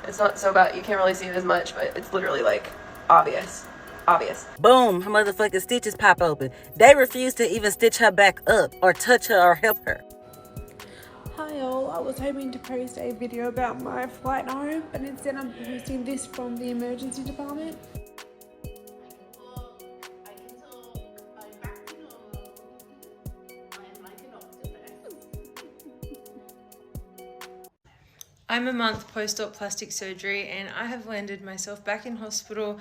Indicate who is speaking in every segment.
Speaker 1: It's not so bad. You can't really see it as much, but it's literally like obvious. Obvious.
Speaker 2: Boom, her motherfucking stitches pop open. They refuse to even stitch her back up or touch her or help her.
Speaker 3: Hi all, I was hoping to post a video about my flight home, but instead I'm posting this from the emergency department.
Speaker 4: I'm a month post-op plastic surgery and I have landed myself back in hospital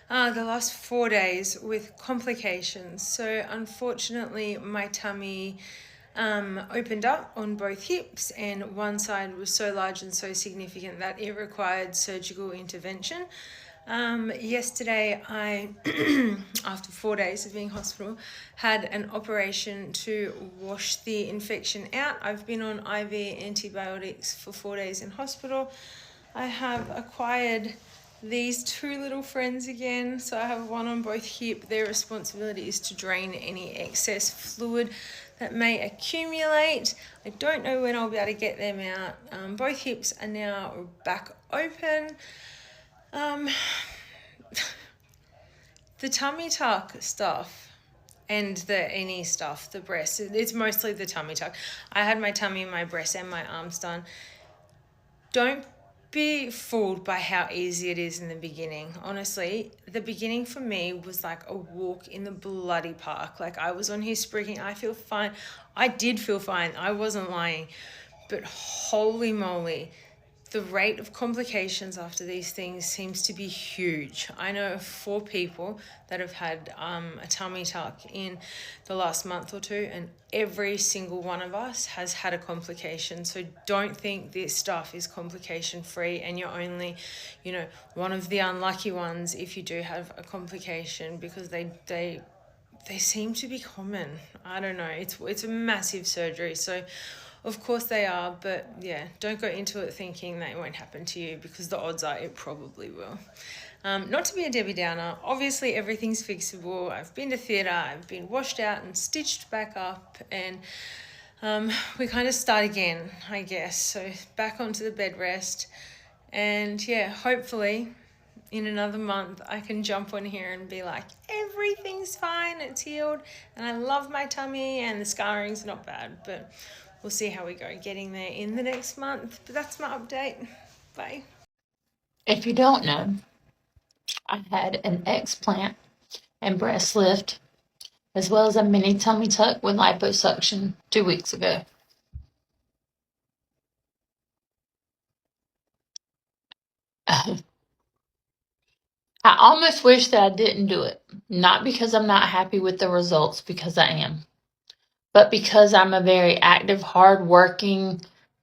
Speaker 4: the last 4 days with complications. So unfortunately my tummy opened up on both hips, and one side was so large and so significant that it required surgical intervention. Yesterday I, after 4 days of being hospital, had an operation to wash the infection out. I've been on IV antibiotics for 4 days in hospital. I have acquired these two little friends again. So I have one on both hip. Their responsibility is to drain any excess fluid that may accumulate. I don't know when I'll be able to get them out. Both hips are now back open. The tummy tuck stuff and the any stuff, the breast, it's mostly the tummy tuck. I had my tummy, my breast and my arms done. Don't be fooled by how easy it is in the beginning. Honestly, the beginning for me was like a walk in the bloody park. Like, I was on here sprigging. I feel fine. I did feel fine. I wasn't lying. But holy moly, the rate of complications after these things seems to be huge. I know of 4 people that have had a tummy tuck in the last month or two, and every single one of us has had a complication. So don't think this stuff is complication free and you're only, one of the unlucky ones if you do have a complication, because they seem to be common. I don't know. It's a massive surgery. So of course they are, but yeah, don't go into it thinking that it won't happen to you, because the odds are it probably will. Not to be a Debbie Downer, obviously everything's fixable. I've been to theatre, I've been washed out and stitched back up, and we kind of start again, I guess. So back onto the bed rest, and yeah, hopefully in another month I can jump on here and be like, everything's fine, it's healed, and I love my tummy and the scarring's not bad. But we'll see how we go getting there in the next month. But that's my update. Bye.
Speaker 5: If you don't know, I had an explant and breast lift, as well as a mini tummy tuck with liposuction 2 weeks ago. I almost wish that I didn't do it. Not because I'm not happy with the results, because I am, but because I'm a very active, hardworking,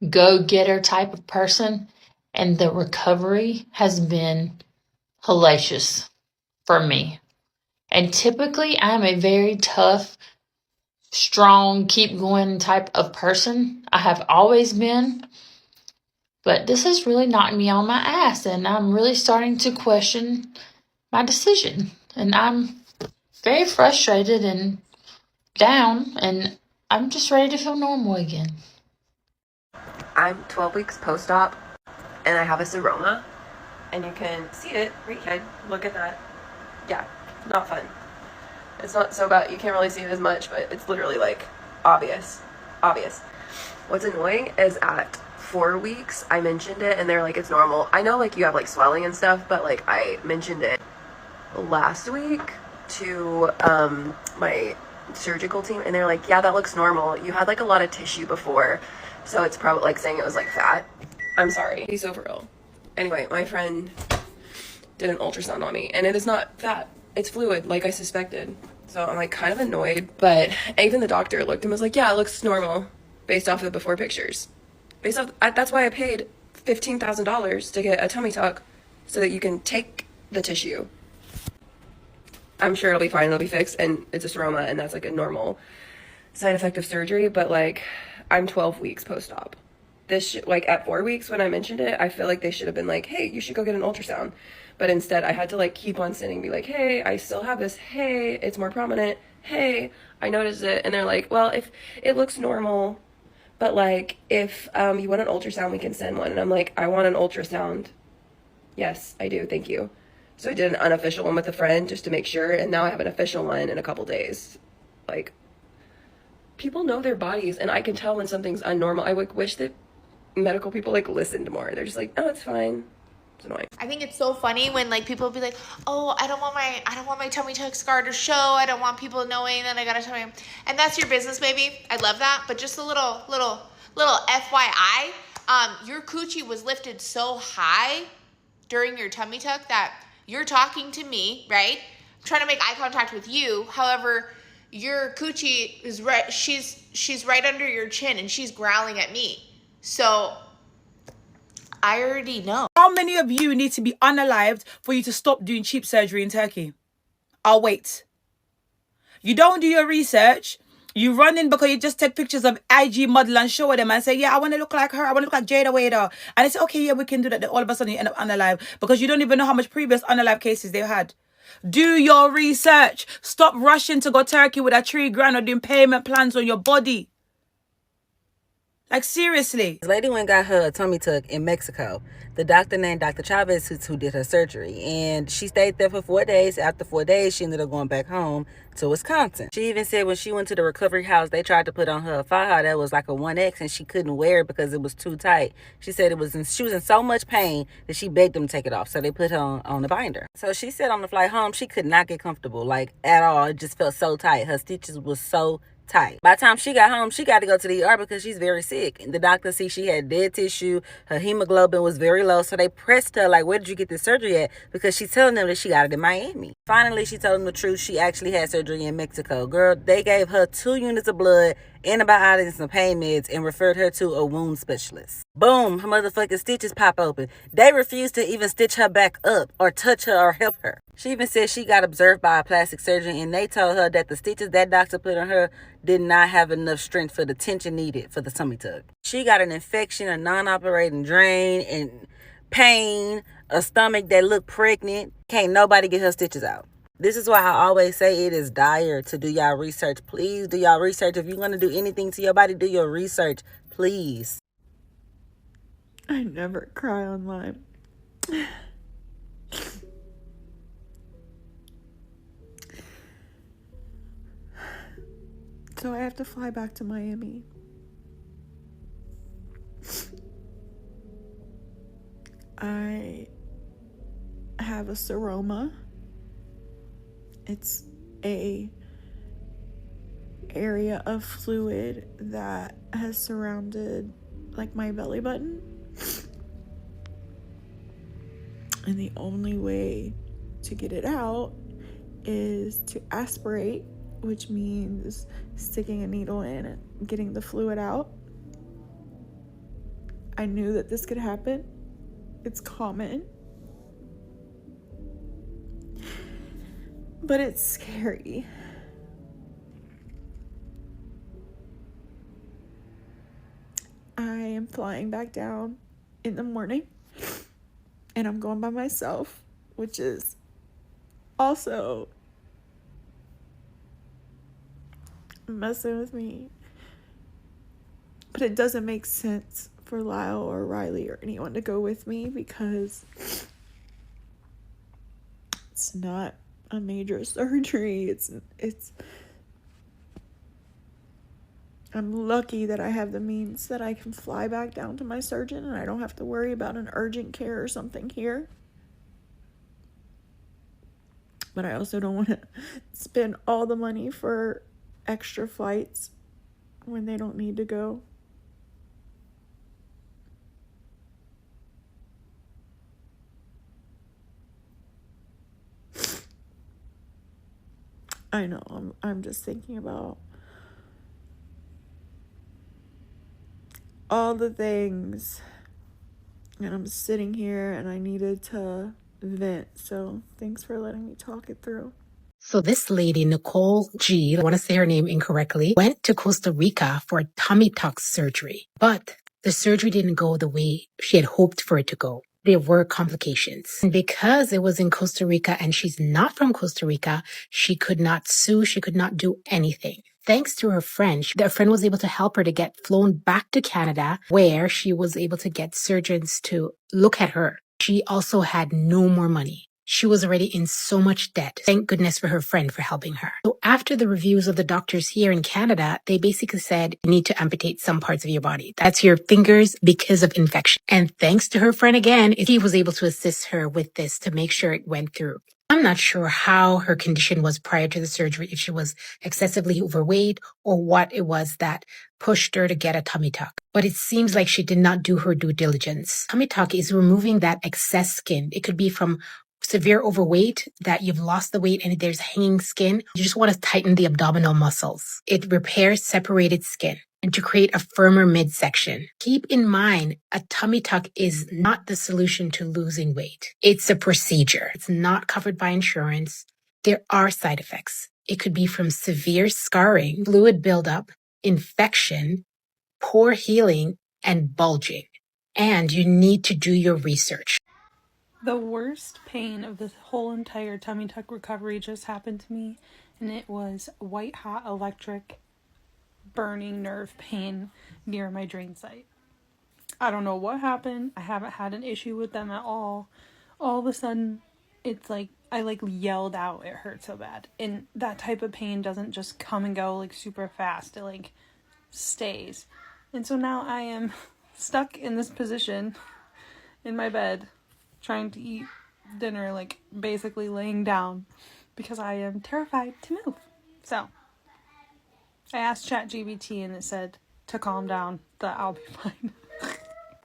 Speaker 5: go-getter type of person, and the recovery has been hellacious for me. And typically, I'm a very tough, strong, keep going type of person. I have always been. But this has really knocked me on my ass, and I'm really starting to question my decision. And I'm very frustrated and down, and I'm just ready to feel normal again.
Speaker 1: I'm 12 weeks post-op, and I have a seroma, and you can see it right here. Look at that. Yeah, not fun. It's not so bad. You can't really see it as much, but it's literally like obvious. What's annoying is at 4 weeks I mentioned it and they're like, it's normal. I know like you have like swelling and stuff, but like I mentioned it last week to my surgical team, and they're like, yeah, that looks normal. You had like a lot of tissue before, so it's probably like saying it was like fat. I'm sorry. He's so real. Anyway, my friend did an ultrasound on me, and it is not fat. It's fluid, like I suspected. So I'm like kind of annoyed, but even the doctor looked and was like, yeah, it looks normal based off of the before pictures. That's why I paid $15,000 to get a tummy tuck, so that you can take the tissue. I'm sure it'll be fine, it'll be fixed, and it's a seroma, and that's like a normal side effect of surgery, but like I'm 12 weeks post-op. Like at 4 weeks when I mentioned it, I feel like they should have been like, hey, you should go get an ultrasound. But instead I had to like keep on sending, be like, hey, I still have this. Hey, it's more prominent. Hey, I noticed it. And they're like, well, if it looks normal, but like if you want an ultrasound, we can send one. And I'm like, I want an ultrasound Yes, I do. Thank you. So I did an unofficial one with a friend just to make sure, and now I have an official one in a couple days. Like, people know their bodies, and I can tell when something's unnormal. I wish that medical people like listened more. They're just like, oh, it's fine. It's annoying.
Speaker 6: I think it's so funny when like people be like, oh, I don't want my tummy tuck scar to show. I don't want people knowing that I got a tummy. And that's your business, baby. I love that. But just a little FYI, your coochie was lifted so high during your tummy tuck that you're talking to me, right? I'm trying to make eye contact with you. However, your coochie is right. She's right under your chin and she's growling at me. So I already know.
Speaker 7: How many of you need to be unalived for you to stop doing cheap surgery in Turkey? I'll wait. You don't do your research. You run in because you just take pictures of IG model and show them and say, yeah, I want to look like her. I want to look like Jada Wader. And they say, okay, yeah, we can do that. Then all of a sudden you end up unalive because you don't even know how much previous unalive cases they've had. Do your research. Stop rushing to go Turkey with a $3,000 or doing payment plans on your body. Like, seriously.
Speaker 2: This lady went and got her tummy tuck in Mexico. The doctor named Dr. Chavez who did her surgery. And she stayed there for 4 days. After 4 days, she ended up going back home to Wisconsin. She even said when she went to the recovery house, they tried to put on her a faja that was like a 1X and she couldn't wear it because it was too tight. She said she was in so much pain that she begged them to take it off. So they put her on the binder. So she said on the flight home, she could not get comfortable, like at all. It just felt so tight. Her stitches was so tight. By the time she got home, she got to go to the ER because she's very sick. The doctor see she had dead tissue. Her hemoglobin was very low. So they pressed her like, where did you get this surgery at? Because she's telling them that she got it in Miami. Finally, she told them the truth. She actually had surgery in Mexico. Girl, they gave her 2 units of blood, antibiotics, and some pain meds and referred her to a wound specialist. Boom, her motherfucking stitches pop open. They refused to even stitch her back up or touch her or help her. She even said she got observed by a plastic surgeon and they told her that the stitches that doctor put on her did not have enough strength for the tension needed for the tummy tuck. She got an infection, a non-operating drain, and pain, a stomach that looked pregnant. Can't nobody get her stitches out. This is why I always say it is dire to do y'all research. Please do y'all research. If you're going to do anything to your body, do your research. Please.
Speaker 3: I never cry online. So I have to fly back to Miami. I have a seroma. It's a area of fluid that has surrounded like my belly button. And the only way to get it out is to aspirate, which means sticking a needle in and getting the fluid out. I knew that this could happen. It's common. But it's scary. I am flying back down in the morning. And I'm going by myself, which is also messing with me. But it doesn't make sense for Lyle or Riley or anyone to go with me because it's not a major surgery. It's I'm lucky that I have the means that I can fly back down to my surgeon and I don't have to worry about an urgent care or something here. But I also don't want to spend all the money for extra flights when they don't need to go. I know, I'm just thinking about all the things, and I'm sitting here and I needed to vent, so thanks for letting me talk it through.
Speaker 8: So this lady, Nicole G, I want to say her name incorrectly, went to Costa Rica for a tummy tuck surgery, but the surgery didn't go the way she had hoped for it to go. There were complications. And because it was in Costa Rica and she's not from Costa Rica, she could not sue, she could not do anything. Thanks to her friend, their friend was able to help her to get flown back to Canada, where she was able to get surgeons to look at her. She also had no more money. She was already in so much debt. Thank goodness for her friend for helping her. So after the reviews of the doctors here in Canada, they basically said, you need to amputate some parts of your body. That's your fingers because of infection. And thanks to her friend again, he was able to assist her with this to make sure it went through. I'm not sure how her condition was prior to the surgery, if she was excessively overweight or what it was that pushed her to get a tummy tuck. But it seems like she did not do her due diligence. Tummy tuck is removing that excess skin. It could be from severe overweight, that you've lost the weight and there's hanging skin. You just want to tighten the abdominal muscles. It repairs separated skin and to create a firmer midsection. Keep in mind, a tummy tuck is not the solution to losing weight. It's a procedure. It's not covered by insurance. There are side effects. It could be from severe scarring, fluid buildup, infection, poor healing, and bulging. And you need to do your research.
Speaker 9: The worst pain of this whole entire tummy tuck recovery just happened to me, and it was white hot electric burning nerve pain near my drain site. I don't know what happened. I haven't had an issue with them at all. All of a sudden, it's like I yelled out, it hurt so bad. And that type of pain doesn't just come and go super fast. It stays. And so now I am stuck in this position in my bed trying to eat dinner, basically laying down because I am terrified to move. So I asked ChatGPT and it said to calm down, that I'll be fine.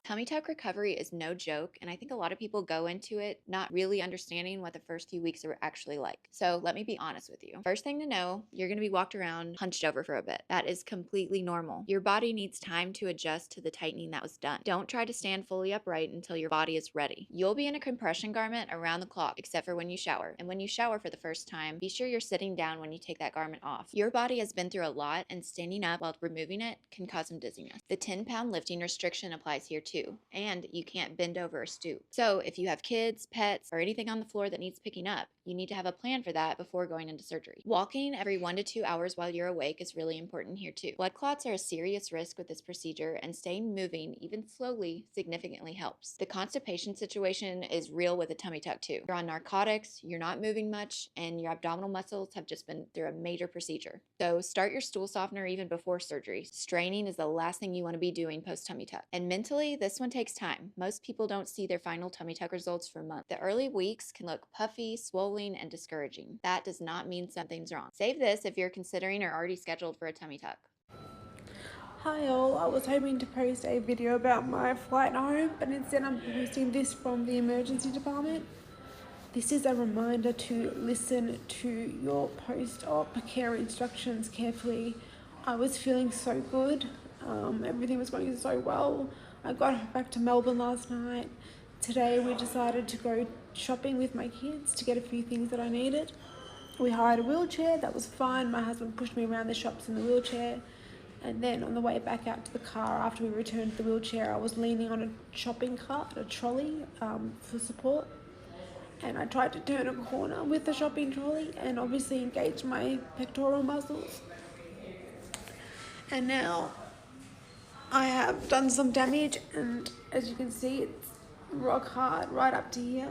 Speaker 10: Tummy tuck recovery is no joke, and I think a lot of people go into it not really understanding what the first few weeks are actually like. So let me be honest with you. First thing to know, you're going to be walked around hunched over for a bit. That is completely normal. Your body needs time to adjust to the tightening that was done. Don't try to stand fully upright until your body is ready. You'll be in a compression garment around the clock, except for when you shower. And when you shower for the first time, be sure you're sitting down when you take that garment off. Your body has been through a lot, and standing up while removing it can cause some dizziness. The 10-pound lifting restriction applies here too. And you can't bend over or stoop. So if you have kids, pets, or anything on the floor that needs picking up, you need to have a plan for that before going into surgery. Walking every 1 to 2 hours while you're awake is really important here too. Blood clots are a serious risk with this procedure, and staying moving, even slowly, significantly helps. The constipation situation is real with a tummy tuck too. You're on narcotics, you're not moving much, and your abdominal muscles have just been through a major procedure. So start your stool softener even before surgery. Straining is the last thing you want to be doing post tummy tuck. And mentally, this one takes time. Most people don't see their final tummy tuck results for months. The early weeks can look puffy, swollen, and discouraging. That does not mean something's wrong. Save this if you're considering or already scheduled for a tummy tuck.
Speaker 11: Hi all, I was hoping to post a video about my flight home, but instead I'm posting this from the emergency department. This is a reminder to listen to your post-op care instructions carefully. I was feeling so good. Everything was going so well. I got back to Melbourne last night. Today we decided to go shopping with my kids to get a few things that I needed. We hired a wheelchair, that was fine. My husband pushed me around the shops in the wheelchair. And then on the way back out to the car, after we returned to the wheelchair, I was leaning on a shopping cart, a trolley, for support. And I tried to turn a corner with the shopping trolley and obviously engaged my pectoral muscles. And now I have done some damage, and as you can see, it's rock hard right up to here.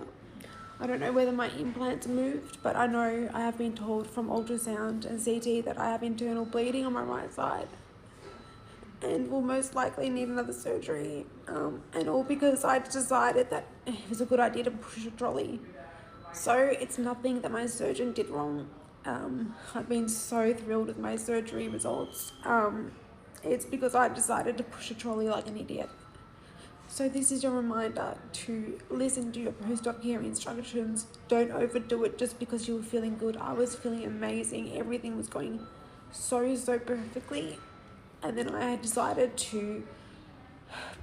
Speaker 11: I don't know whether my implants moved, but I know I have been told from ultrasound and CT that I have internal bleeding on my right side and will most likely need another surgery, and all because I decided that it was a good idea to push a trolley. So it's nothing that my surgeon did wrong. I've been so thrilled with my surgery results. It's because I decided to push a trolley like an idiot. So this is your reminder to listen to your post-op care instructions. Don't overdo it just because you were feeling good. I was feeling amazing. Everything was going so perfectly. And then I had decided to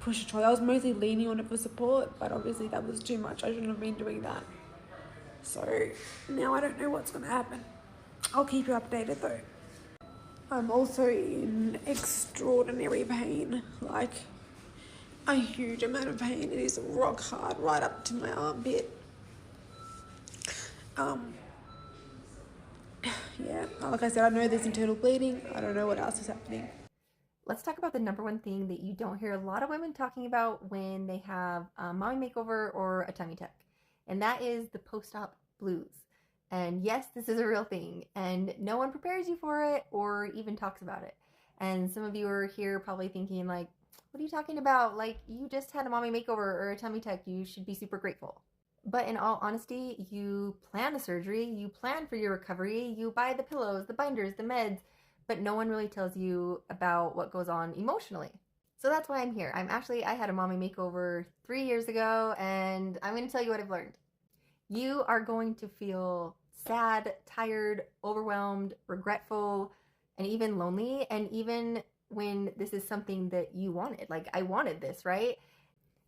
Speaker 11: push a trolley. I was mostly leaning on it for support, but obviously that was too much. I shouldn't have been doing that. So now I don't know what's going to happen. I'll keep you updated though. I'm also in extraordinary pain, like a huge amount of pain. It is rock hard right up to my armpit. Yeah, like I said, I know there's internal bleeding. I don't know what else is happening.
Speaker 12: Let's talk about the number one thing that you don't hear a lot of women talking about when they have a mommy makeover or a tummy tuck, and that is the post-op blues. And yes, this is a real thing, and no one prepares you for it or even talks about it. And some of you are here probably thinking like, what are you talking about? Like, you just had a mommy makeover or a tummy tuck. You should be super grateful. But in all honesty, you plan the surgery, you plan for your recovery, you buy the pillows, the binders, the meds, but no one really tells you about what goes on emotionally. So that's why I'm here. I had a mommy makeover 3 years ago, and I'm going to tell you what I've learned. You are going to feel sad, tired, overwhelmed, regretful, and even lonely. And even when this is something that you wanted, like I wanted this, right?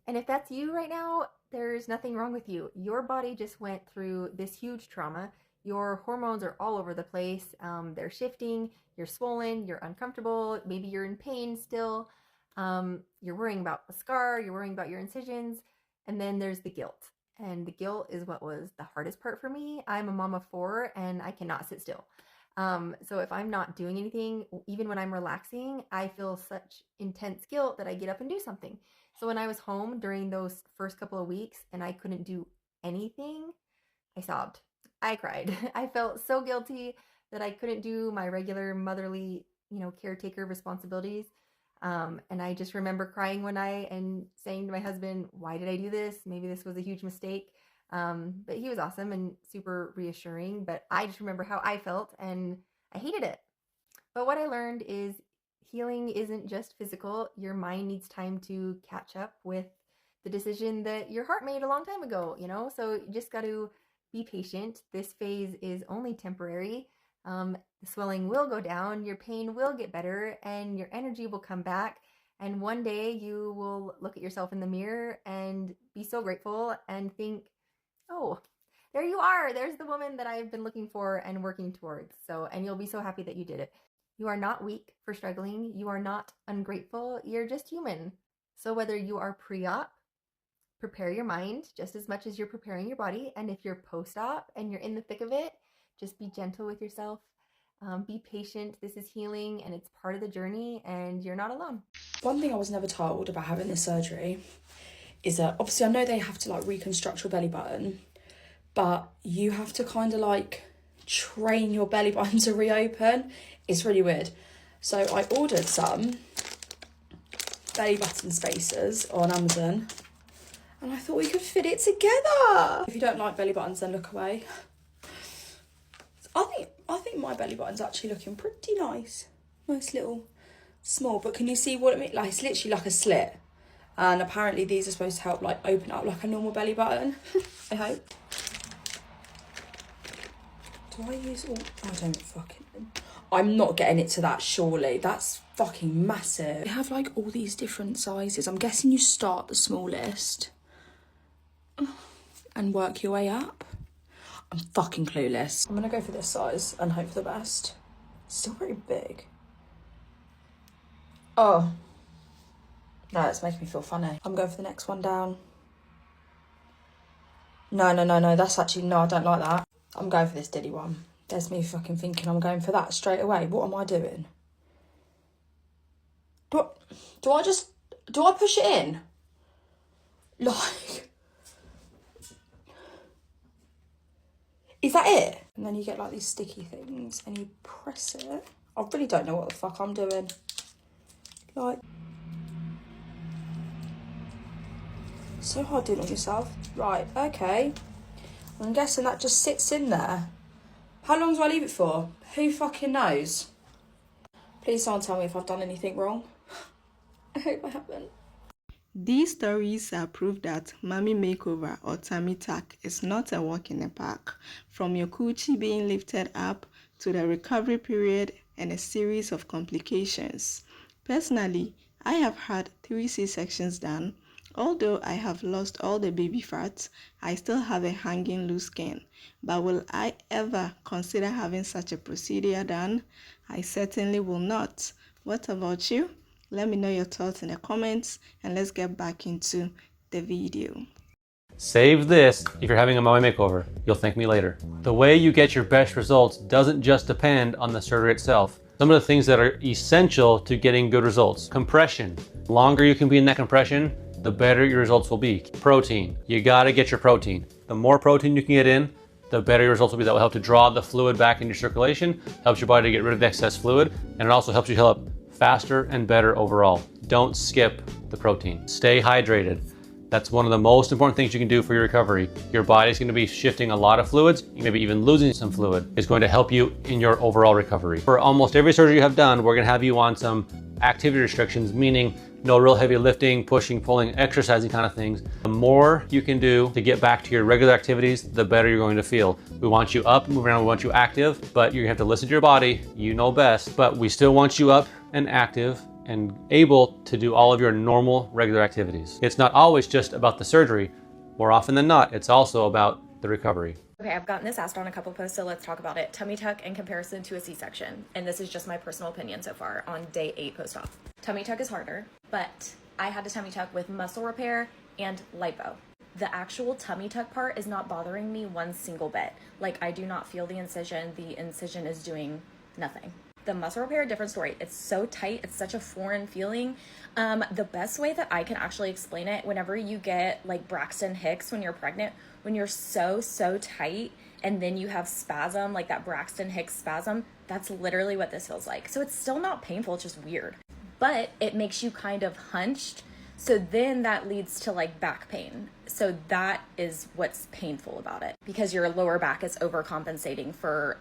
Speaker 12: And if that's you right now, there's nothing wrong with you. Your body just went through this huge trauma. Your hormones are all over the place. They're shifting. You're swollen. You're uncomfortable. Maybe you're in pain still. You're worrying about the scar. You're worrying about your incisions. And then there's the guilt. And the guilt is what was the hardest part for me. I'm a mom of 4 and I cannot sit still. So if I'm not doing anything, even when I'm relaxing, I feel such intense guilt that I get up and do something. So when I was home during those first couple of weeks and I couldn't do anything, I sobbed. I cried. I felt so guilty that I couldn't do my regular motherly, caretaker responsibilities. And I just remember crying one night and saying to my husband, why did I do this? Maybe this was a huge mistake. But he was awesome and super reassuring. But I just remember how I felt and I hated it. But what I learned is healing isn't just physical. Your mind needs time to catch up with the decision that your heart made a long time ago, So you just got to be patient. This phase is only temporary. The swelling will go down, your pain will get better, and your energy will come back. And one day you will look at yourself in the mirror and be so grateful and think, oh, there you are. There's the woman that I've been looking for and working towards. And you'll be so happy that you did it. You are not weak for struggling. You are not ungrateful. You're just human. So whether you are pre-op, prepare your mind just as much as you're preparing your body. And if you're post-op and you're in the thick of it, just be gentle with yourself. Be patient. This is healing and it's part of the journey and you're not alone.
Speaker 13: One thing I was never told about having this surgery is that obviously I know they have to reconstruct your belly button, but you have to kind of train your belly button to reopen. It's really weird. So I ordered some belly button spacers on Amazon and I thought we could fit it together. If you don't like belly buttons, then look away. I think my belly button's actually looking pretty nice. Nice little small, but can you see what it means? It's literally like a slit. And apparently these are supposed to help open up like a normal belly button. I hope. Do I use all? I don't fucking know. I'm not getting it to that, surely. That's fucking massive. They have all these different sizes. I'm guessing you start the smallest and work your way up. I'm fucking clueless. I'm gonna go for this size and hope for the best. Still pretty big. Oh. No, it's making me feel funny. I'm going for the next one down. No, that's actually, no, I don't like that. I'm going for this diddy one. There's me fucking thinking I'm going for that straight away. What am I doing? Do I push it in? Is that it? And then you get these sticky things and you press it. I really don't know what the fuck I'm doing. So hard doing it on yourself. Right, okay. I'm guessing that just sits in there. How long do I leave it for? Who fucking knows? Please don't tell me if I've done anything wrong. I hope I haven't.
Speaker 14: These stories are proof that mommy makeover or tummy tuck is not a walk in the park. From your coochie being lifted up to the recovery period and a series of complications. Personally, I have had 3 C-sections done. Although I have lost all the baby fat, I still have a hanging loose skin. But will I ever consider having such a procedure done? I certainly will not. What about you? Let me know your thoughts in the comments and let's get back into the video.
Speaker 15: Save this if you're having a mommy makeover. You'll thank me later. The way you get your best results doesn't just depend on the surgery itself. Some of the things that are essential to getting good results. Compression. The longer you can be in that compression, the better your results will be. Protein. You gotta get your protein. The more protein you can get in, the better your results will be. That will help to draw the fluid back into your circulation, helps your body to get rid of the excess fluid, and it also helps you heal up faster and better overall. Don't skip the protein. Stay hydrated. That's one of the most important things you can do for your recovery. Your body's going to be shifting a lot of fluids, maybe even losing some fluid. It's going to help you in your overall recovery. For almost every surgery you have done, we're going to have you on some activity restrictions, meaning no real heavy lifting, pushing, pulling, exercising kind of things. The more you can do to get back to your regular activities, the better you're going to feel. We want you up, moving around, we want you active, but you have to listen to your body. You know best, but we still want you up and active and able to do all of your normal, regular activities. It's not always just about the surgery. More often than not, it's also about the recovery.
Speaker 16: Okay, I've gotten this asked on a couple posts, so let's talk about it. Tummy tuck in comparison to a C-section. And this is just my personal opinion so far on day 8 post-op. Tummy tuck is harder, but I had a tummy tuck with muscle repair and lipo. The actual tummy tuck part is not bothering me one single bit. Like, I do not feel the incision. The incision is doing nothing. The muscle repair, different story. It's so tight. It's such a foreign feeling. The best way that I can actually explain it, whenever you get like Braxton Hicks when you're pregnant, when you're so tight and then you have spasm, like that Braxton Hicks spasm, that's literally what this feels like. So it's still not painful, it's just weird. But it makes you kind of hunched. So then that leads to like back pain. So that is what's painful about it, because your lower back is overcompensating for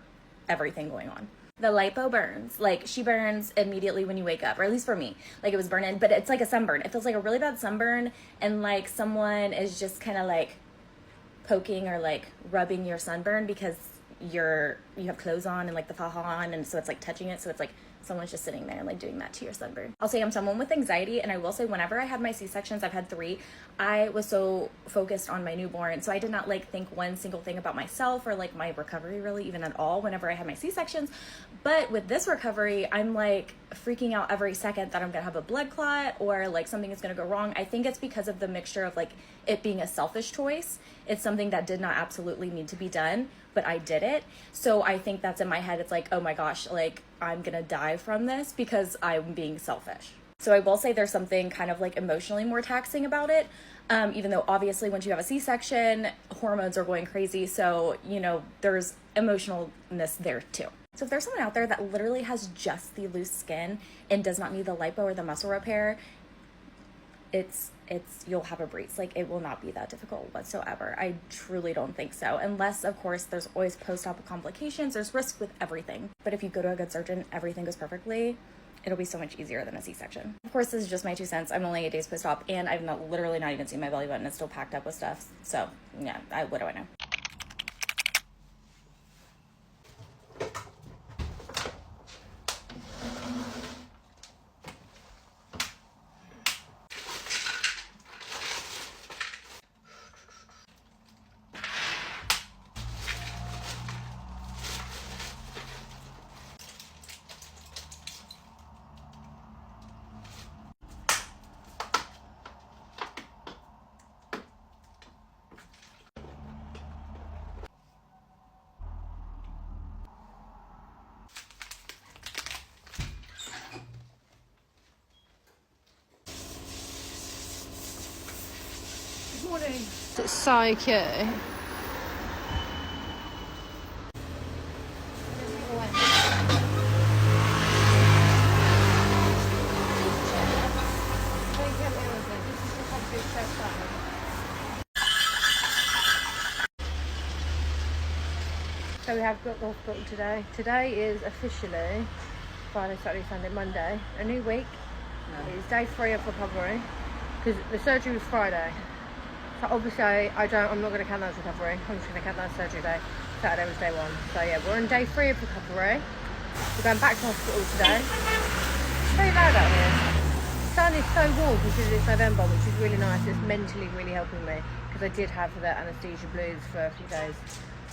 Speaker 16: everything going on. The lipo burns. Like, she burns immediately when you wake up, or at least for me. Like, it was burning, but it's like a sunburn. It feels like a really bad sunburn, and like someone is just kind of like poking or like rubbing your sunburn because you have clothes on and like the faja on, and so it's like touching it. So it's like someone's just sitting there and like doing that to your sunburn. I'll say I'm someone with anxiety, and I will say whenever I had my C-sections, I've had 3, I was so focused on my newborn, so I did not like think one single thing about myself or like my recovery really even at all whenever I had my C-sections. But with this recovery, I'm like freaking out every second that I'm gonna have a blood clot or like something is gonna go wrong. I think it's because of the mixture of like it being a selfish choice. It's something that did not absolutely need to be done, but I did it. So I think that's in my head. It's like, oh my gosh, like I'm gonna die from this because I'm being selfish. So I will say there's something kind of like emotionally more taxing about it. Even though obviously once you have a C-section, hormones are going crazy. So, you know, there's emotionalness there too. So if there's someone out there that literally has just the loose skin and does not need the lipo or the muscle repair, you'll have a breeze. Like, it will not be that difficult whatsoever. I truly don't think so. Unless, of course, there's always post-op complications. There's risk with everything. But if you go to a good surgeon, everything goes perfectly, it'll be so much easier than a C-section. Of course, this is just my 2 cents. I'm only 8 days post-op, and I've literally not even seen my belly button. It's still packed up with stuff. So, yeah, what do I know?
Speaker 4: It's so cute. So we have got the hospital today. Today is officially Friday, Saturday, Sunday, Monday. A new week. It's day 3 of recovery because the surgery was Friday. So obviously I'm not going to count that as recovery. I'm just going to count that as surgery day. Saturday was day 1. So yeah, we're on day 3 of recovery. We're going back to hospital today. It's very loud out here. The sun is so warm because it's November, which is really nice. It's mentally really helping me because I did have the anaesthesia blues for a few days.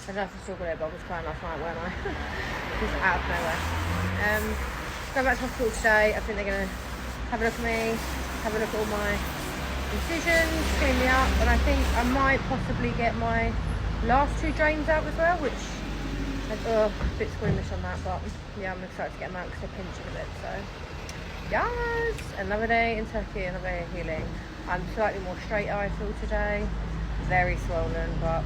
Speaker 4: I don't know if I still got it, but I was crying last night, weren't I? Just out of nowhere. Going back to hospital today. I think they're going to have a look at me, have a look at all my incisions, clean me up, and I think I might possibly get my last 2 drains out as well, which
Speaker 17: A bit squeamish on that, but yeah, I'm excited to get them out because they're pinching a bit. So yes, another day in Turkey, another day of healing. I'm slightly more straight eye, I feel today, very swollen, but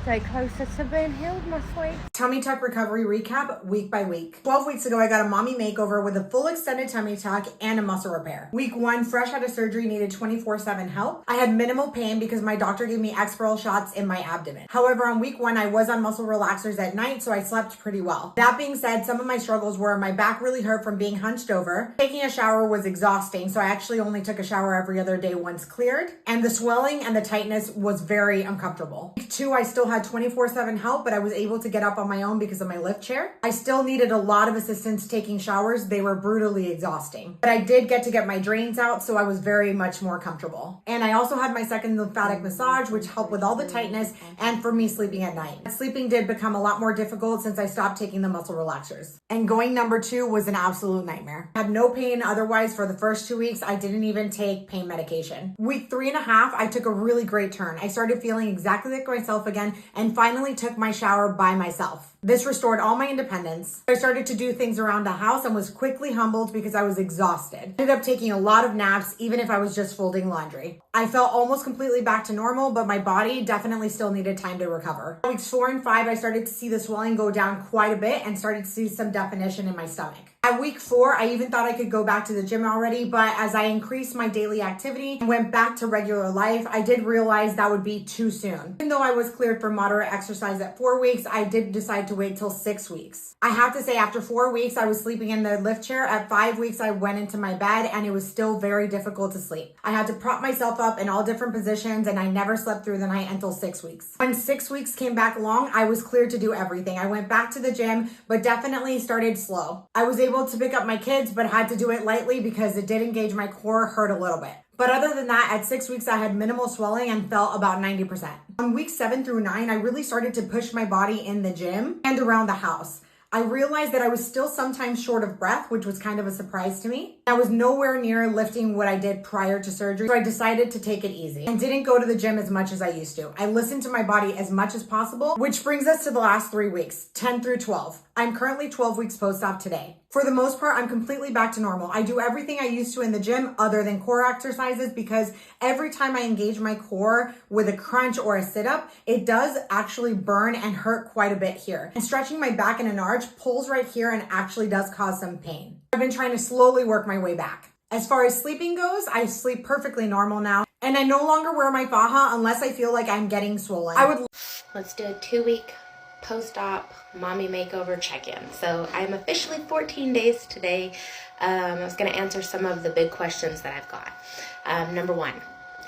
Speaker 17: day closer to being healed, my sweet.
Speaker 18: Tummy tuck recovery recap week by week. 12 weeks ago, I got a mommy makeover with a full extended tummy tuck and a muscle repair. Week 1, fresh out of surgery, needed 24/7 help. I had minimal pain because my doctor gave me Exparel shots in my abdomen. However, on week 1, I was on muscle relaxers at night, so I slept pretty well. That being said, some of my struggles were my back really hurt from being hunched over. Taking a shower was exhausting, so I actually only took a shower every other day once cleared. And the swelling and the tightness was very uncomfortable. Week 2, I still had 24/7 help, but I was able to get up on my own because of my lift chair. I still needed a lot of assistance taking showers. They were brutally exhausting, but I did get to get my drains out, so I was very much more comfortable. And I also had my second lymphatic massage, which helped with all the tightness and for me sleeping at night. Sleeping did become a lot more difficult since I stopped taking the muscle relaxers. And going number 2 was an absolute nightmare. I had no pain otherwise for the first 2 weeks. I didn't even take pain medication. Week 3.5, I took a really great turn. I started feeling exactly like myself again and finally took my shower by myself. This restored all my independence. I started to do things around the house and was quickly humbled because I was exhausted. I ended up taking a lot of naps, even if I was just folding laundry. I felt almost completely back to normal, but my body definitely still needed time to recover. Weeks 4 and 5, I started to see the swelling go down quite a bit and started to see some definition in my stomach. At week 4, I even thought I could go back to the gym already, but as I increased my daily activity and went back to regular life, I did realize that would be too soon. Even though I was cleared for moderate exercise at 4 weeks, I did decide to wait till 6 weeks. I have to say, after 4 weeks, I was sleeping in the lift chair. At 5 weeks, I went into my bed and it was still very difficult to sleep. I had to prop myself up in all different positions and I never slept through the night until 6 weeks. When 6 weeks came back along, I was cleared to do everything. I went back to the gym, but definitely started slow. I was able to pick up my kids, but had to do it lightly because it did engage my core, hurt a little bit. But other than that, at 6 weeks, I had minimal swelling and felt about 90%. On weeks 7 through 9, I really started to push my body in the gym and around the house. I realized that I was still sometimes short of breath, which was kind of a surprise to me. I was nowhere near lifting what I did prior to surgery, so I decided to take it easy and didn't go to the gym as much as I used to. I listened to my body as much as possible, which brings us to the last 3 weeks, 10 through 12. I'm currently 12 weeks post-op today. For the most part, I'm completely back to normal. I do everything I used to in the gym other than core exercises because every time I engage my core with a crunch or a sit-up, it does actually burn and hurt quite a bit here. And stretching my back in an arch pulls right here and actually does cause some pain. I've been trying to slowly work my way back. As far as sleeping goes, I sleep perfectly normal now. And I no longer wear my faja unless I feel like I'm getting swollen.
Speaker 19: Let's do a 2-week post-op mommy makeover check-in. So I'm officially 14 days today. I was going to answer some of the big questions that I've got. Number 1,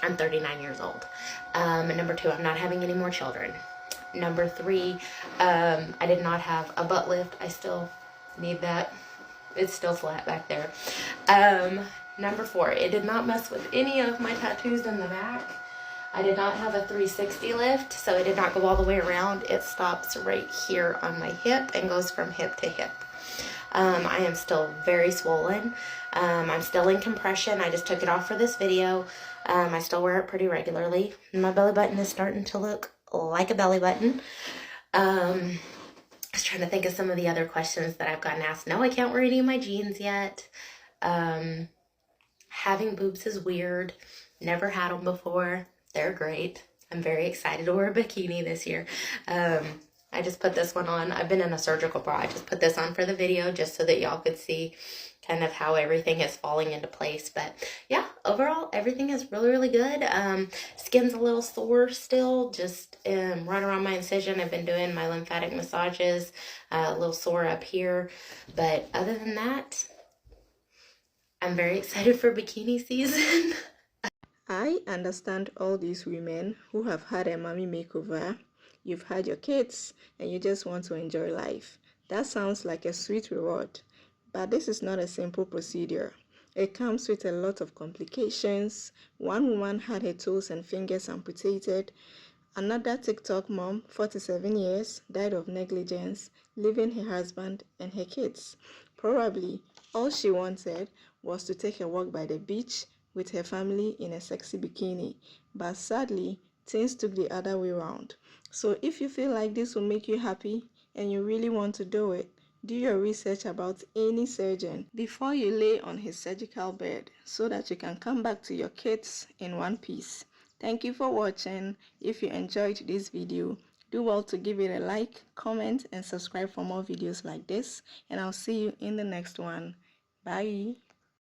Speaker 19: I'm 39 years old. Number 2, I'm not having any more children. Number 3, I did not have a butt lift. I still need that. It's still flat back there. Number 4, it did not mess with any of my tattoos in the back. I did not have a 360 lift, so it did not go all the way around. It stops right here on my hip and goes from hip to hip. I am still very swollen. I'm still in compression. I just took it off for this video. I still wear it pretty regularly. My belly button is starting to look like a belly button. I was trying to think of some of the other questions that I've gotten asked. No, I can't wear any of my jeans yet. Having boobs is weird. Never had them before. They're great. I'm very excited to wear a bikini this year. I just put this one on. I've been in a surgical bra. I just put this on for the video just so that y'all could see kind of how everything is falling into place. But yeah, overall, everything is really, really good. Skin's a little sore still, just right around my incision. I've been doing my lymphatic massages, a little sore up here. But other than that, I'm very excited for bikini season.
Speaker 14: I understand all these women who have had a mommy makeover. You've had your kids and you just want to enjoy life. That sounds like a sweet reward. But this is not a simple procedure. It comes with a lot of complications. One woman had her toes and fingers amputated. Another TikTok mom, 47 years, died of negligence, leaving her husband and her kids. Probably all she wanted was to take a walk by the beach with her family in a sexy bikini. But sadly, things took the other way around. So if you feel like this will make you happy and you really want to do it, do your research about any surgeon before you lay on his surgical bed so that you can come back to your kids in one piece. Thank you for watching. If you enjoyed this video, do well to give it a like, comment, and subscribe for more videos like this. And I'll see you in the next one. Bye.